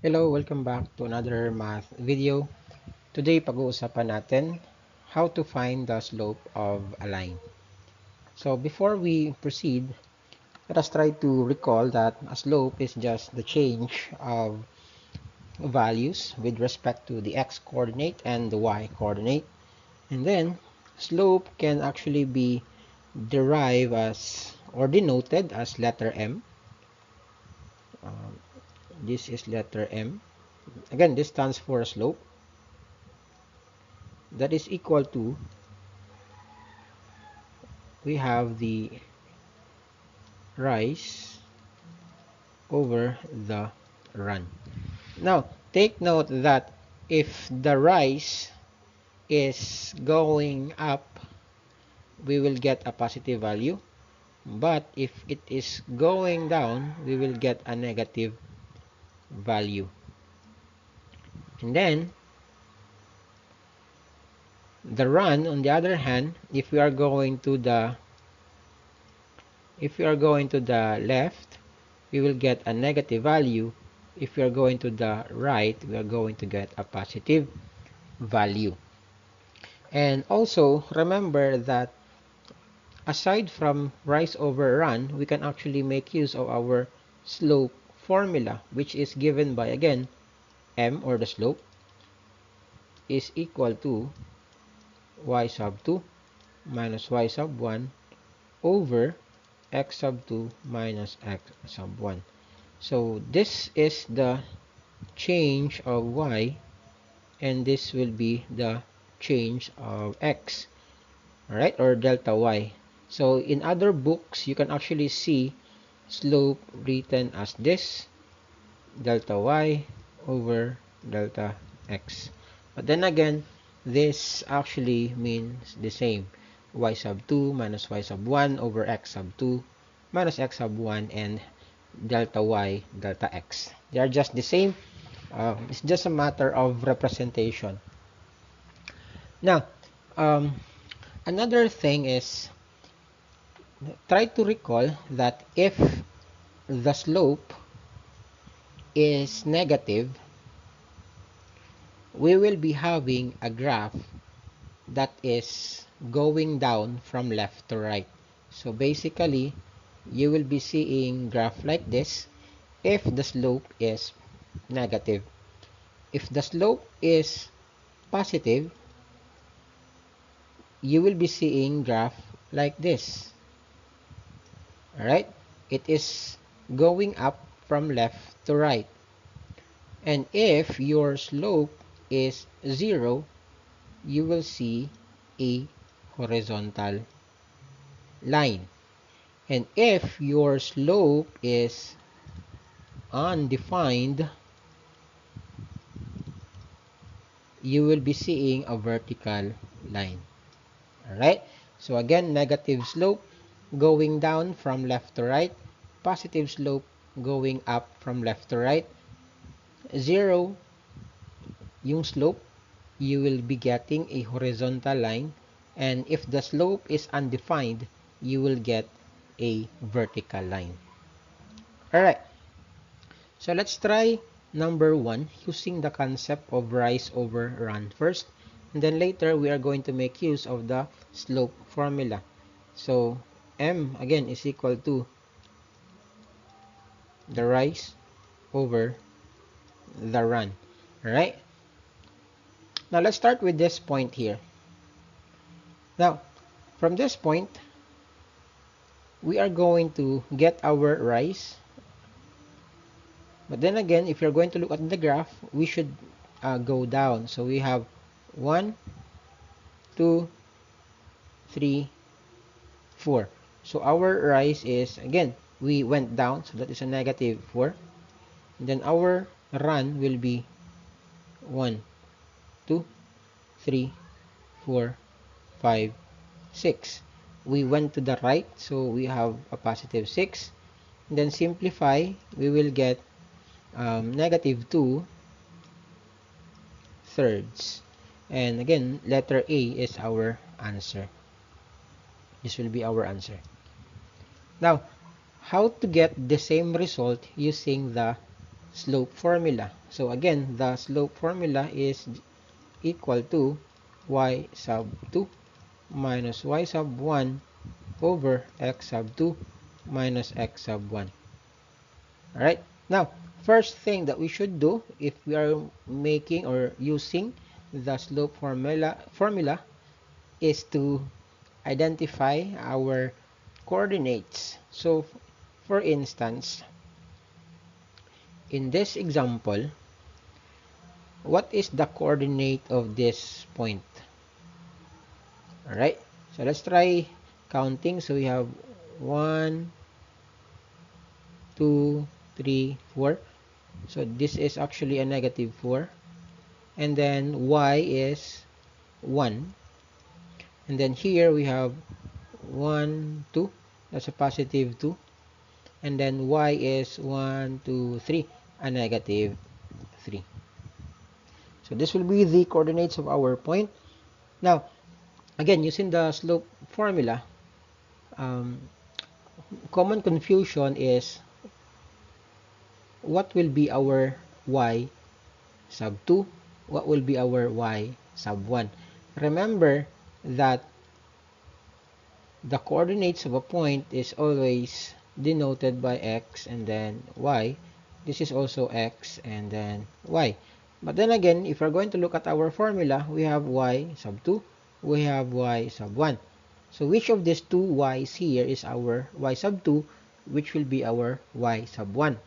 Hello, welcome back to another math video. Today, pag-uusapan natin how to find the slope of a line. So, before we proceed, let us try to recall that a slope is just the change of values with respect to the x-coordinate and the y-coordinate. And then, slope can actually be derived as or denoted as letter M. This is letter M. Again, this stands for slope. That is equal to, we have the rise over the run. Now, take note that if the rise is going up, we will get a positive value. But if it is going down, we will get a negative value. And then, the run, on the other hand, if we are going to the left, we will get a negative value. If we are going to the right, we are going to get a positive value. And also, remember that aside from rise over run, we can actually make use of our slope formula, which is given by, again, m, or the slope, is equal to y sub 2 minus y sub 1 over x sub 2 minus x sub 1. So this is the change of y, and this will be the change of x, alright, or delta y. So in other books, you can actually see slope written as this, delta y over delta x. But then again, this actually means the same, y sub 2 minus y sub 1 over x sub 2 minus x sub 1, and delta y, delta x. They are just the same. It's just a matter of representation. Now, another thing is, try to recall that if the slope is negative, we will be having a graph that is going down from left to right. So basically, you will be seeing graph like this if the slope is negative. If the slope is positive, you will be seeing graph like this. Alright? It is going up from left to right. And if your slope is 0, you will see a horizontal line. And if your slope is undefined, you will be seeing a vertical line. Alright? So again, negative slope going down from left to right, positive slope going up from left to right. 0, yung slope, you will be getting a horizontal line. And if the slope is undefined, you will get a vertical line. Alright. So let's try number 1 using the concept of rise over run first. And then later, we are going to make use of the slope formula. So m, again, is equal to the rise over the run. Alright? Now, let's start with this point here. Now, from this point, we are going to get our rise. But then again, if you're going to look at the graph, we should go down. So we have 1, 2, 3, 4. So our rise is, again, we went down, so that is a negative 4. And then our run will be 1, 2, 3, 4, 5, 6. We went to the right, so we have a positive 6. And then simplify, we will get negative 2 thirds. And again, letter A is our answer. This will be our answer. Now, how to get the same result using the slope formula. So again, the slope formula is equal to y sub 2 minus y sub 1 over x sub 2 minus x sub 1. Alright, now, first thing that we should do if we are making or using the slope formula is to identify our coordinates. So, for instance, in this example, what is the coordinate of this point? Alright, so let's try counting. So we have 1, 2, 3, 4. So this is actually a negative 4. And then y is 1. And then here we have 1, 2. That's a positive 2. And then y is 1, 2, 3. A negative 3. So this will be the coordinates of our point. Now, again, using the slope formula, common confusion is what will be our y sub 2? What will be our y sub 1? Remember that the coordinates of a point is always denoted by x and then y. This is also x and then y. But then again, if we're going to look at our formula, we have y sub 2, we have y sub 1. So which of these two y's here is our y sub 2, which will be our y sub 1?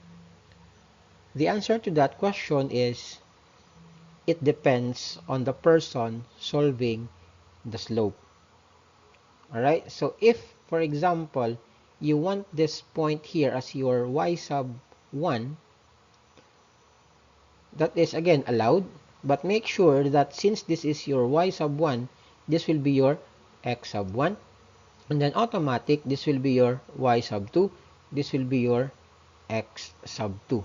The answer to that question is it depends on the person solving the slope. Alright, so if, for example, you want this point here as your y sub 1, that is again allowed, but make sure that since this is your y sub 1, this will be your x sub 1, and then automatic, this will be your y sub 2, this will be your x sub 2.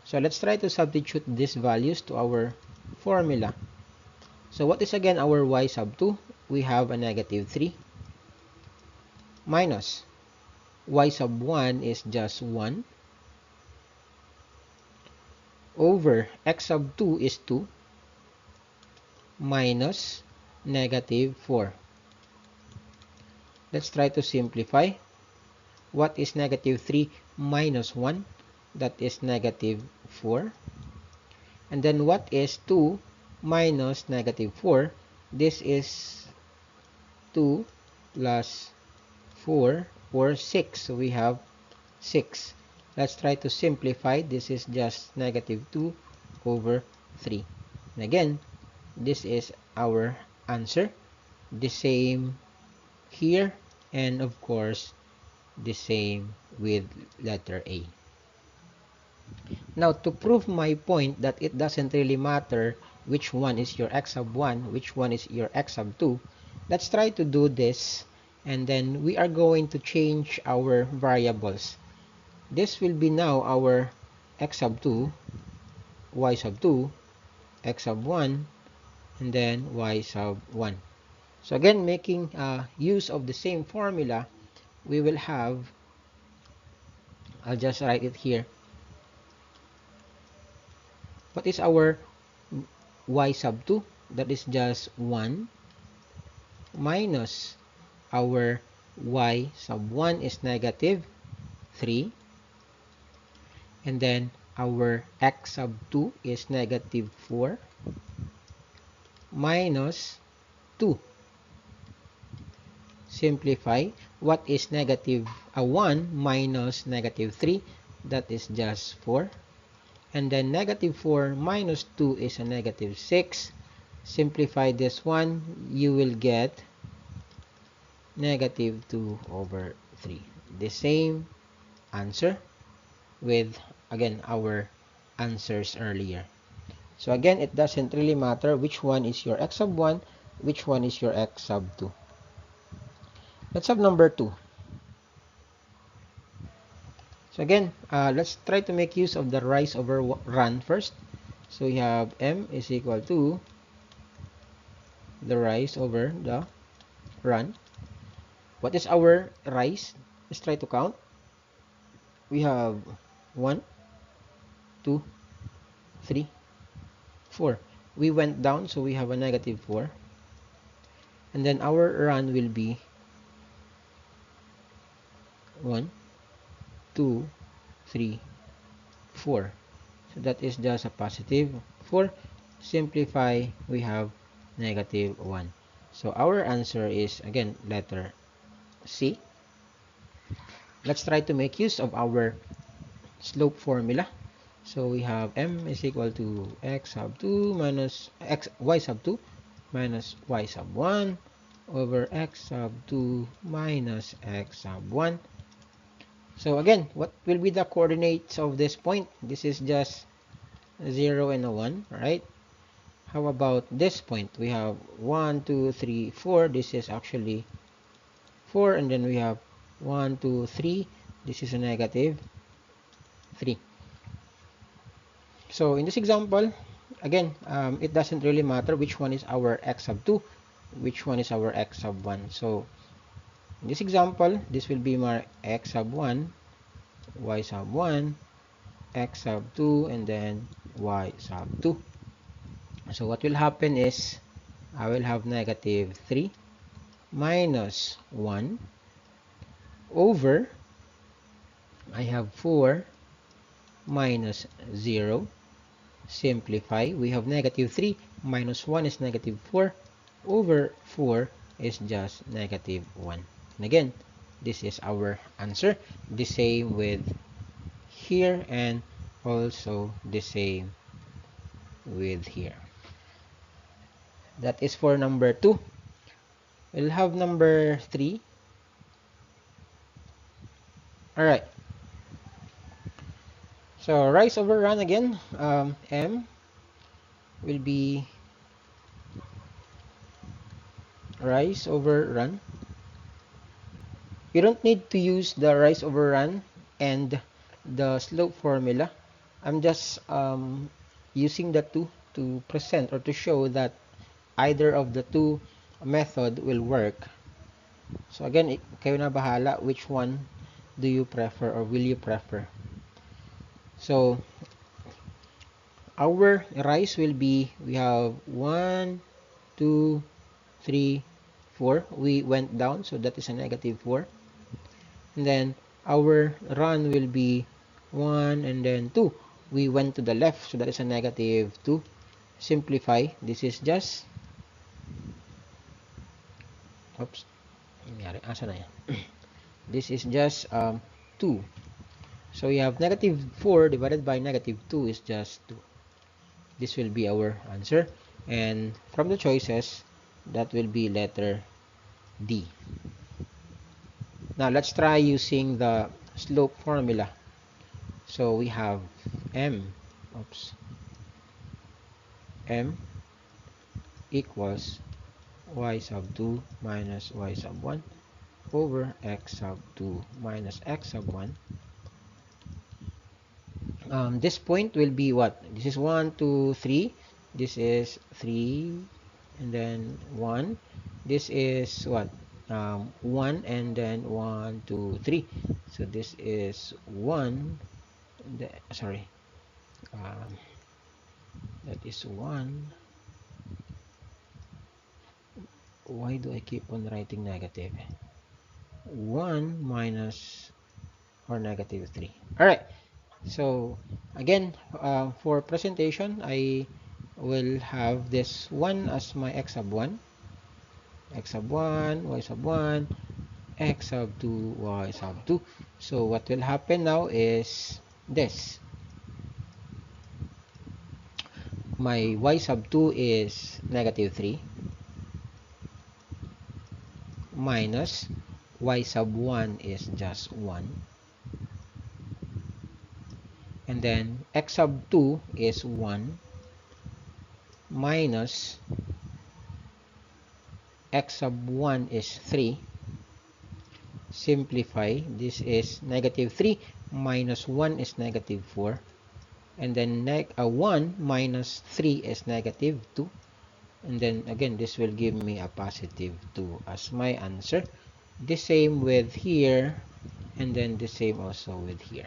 So let's try to substitute these values to our formula. So what is again our y sub 2? We have a negative 3 minus y sub 1 is just 1 over x sub 2 is 2 minus negative 4. Let's try to simplify. What is negative 3 minus 1? That is negative 4. And then what is 2 minus negative 4? This is 2 plus 4 or 6. So we have 6. Let's try to simplify. This is just negative 2 over 3. And again, this is our answer. The same here, and of course, the same with letter A. Now, to prove my point that it doesn't really matter which one is your x sub 1, which one is your x sub 2, let's try to do this, and then we are going to change our variables. This will be now our x sub 2, y sub 2, x sub 1, and then y sub 1. So again, making use of the same formula, we will have, I'll just write it here. What is our y sub 2? That is just 1 minus our y sub 1 is negative 3. And then our x sub 2 is negative 4 minus 2. Simplify. What is negative 1 minus negative 3? That is just 4. And then negative 4 minus 2 is a negative 6. Simplify this one, you will get negative 2 over 3. The same answer with, again, our answers earlier. So again, it doesn't really matter which one is your x sub 1, which one is your x sub 2. Let's have number 2. So again, let's try to make use of the rise over run first. So we have m is equal to the rise over the run. What is our rise? Let's try to count. We have 1, 2, 3, 4. We went down, so we have a negative 4. And then our run will be 1, 2, 3, 4. So that is just a positive 4. Simplify, we have negative 1. So our answer is, again, letter C. Let's try to make use of our slope formula. So we have m is equal to x sub 2 minus y sub 2 minus y sub 1 over x sub 2 minus x sub 1. So again, what will be the coordinates of this point? This is just 0 and a 1, right? How about this point? We have 1, 2, 3, 4. This is actually 4. And then we have 1, 2, 3. This is a negative 3. So in this example, again, it doesn't really matter which one is our x sub 2, which one is our x sub 1. So in this example, this will be my x sub 1, y sub 1, x sub 2, and then y sub 2. So what will happen is, I will have negative 3 minus 1 over, I have 4 minus 0. Simplify, we have negative 3 minus 1 is negative 4 over 4 is just negative 1. And again, this is our answer. The same with here and also the same with here. That is for number 2. We'll have number 3. Alright. So rise over run again. M will be rise over run. You don't need to use the rise over run and the slope formula. I'm just using the two to present or to show that either of the two method will work. So again, kayo na bahala which one do you prefer or will you prefer. So our rise will be, we have 1, 2, 3, 4. We went down, so that is a negative 4. And then our run will be 1 and then 2. We went to the left, so that is a negative 2. Simplify, this is just, oops, asa na yan? This is just 2. So we have negative 4 divided by negative 2 is just 2. This will be our answer. And from the choices, that will be letter D. Now let's try using the slope formula. So we have m equals y sub 2 minus y sub 1 over x sub 2 minus x sub 1. This point will be what? This is 1, 2, 3. This is 3 and then 1. This is what? 1 and then 1, 2, 3. So this is 1. Sorry. That is 1. Why do I keep on writing negative? 1 minus or negative 3. Alright. So again, for presentation, I will have this 1 as my x sub 1, x sub 1, y sub 1, x sub 2, y sub 2. So what will happen now is this. My y sub 2 is negative 3 minus y sub 1 is just 1. And then x sub 2 is 1 minus x sub 1 is 3. Simplify, this is negative 3 minus 1 is negative 4. And then 1 minus 3 is negative 2. And then again, this will give me a positive 2 as my answer. The same with here, and then the same also with here.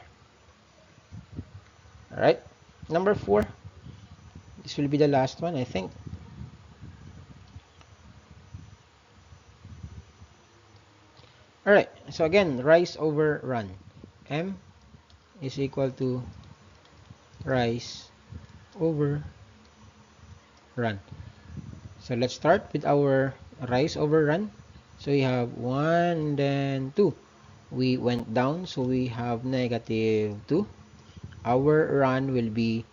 Alright, Number 4, this will be the last one, I think. Alright, so again, rise over run. M is equal to rise over run. So let's start with our rise over run. So we have 1 and then 2. We went down, so we have negative 2. Our run will be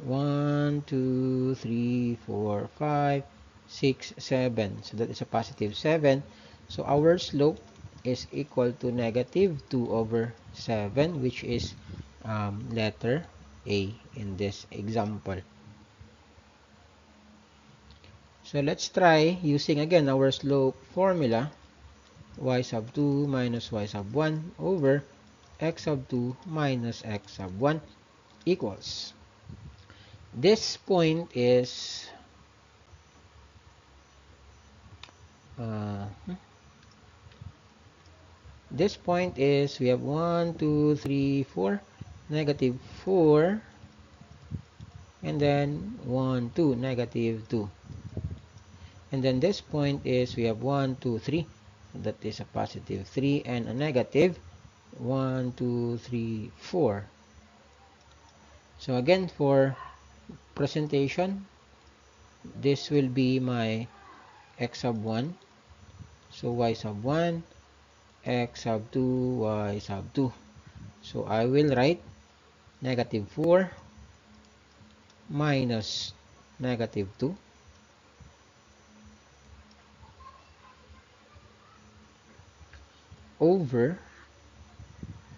1, 2, 3, 4, 5, 6, 7. So that is a positive 7. So our slope is equal to negative 2 over 7, which is letter A in this example. So let's try using again our slope formula, y sub 2 minus y sub 1 over x sub 2 minus x sub 1 equals. This point is we have 1, 2, 3, 4, negative 4, and then 1, 2, negative 2. And then this point is we have 1, 2, 3, that is a positive 3 and a negative 1, 2, 3, 4. So again, for presentation, this will be my x sub 1. So y sub 1, x sub 2, y sub 2. So I will write negative 4 minus negative 2 over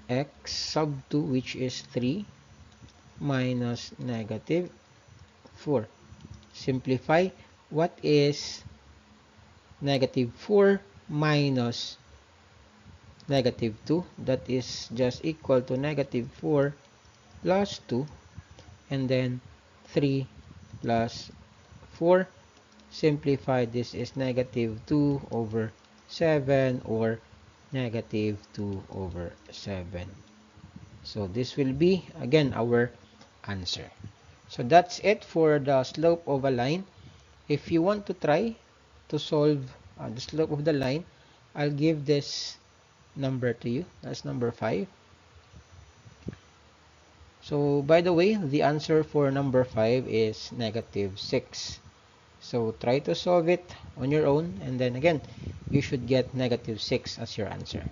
x sub 2, which is 3, minus negative 4. Simplify. What is negative 4 minus negative 2? That is just equal to negative 4 plus 2, and then 3 plus 4. Simplify, this is negative 2 over 7 or negative 2 over 7. So this will be again our answer. So that's it for the slope of a line. If you want to try to solve the slope of the line, I'll give this number to you. That's number 5. So by the way, the answer for number 5 is negative 6. So try to solve it on your own, and then again, you should get negative 6 as your answer.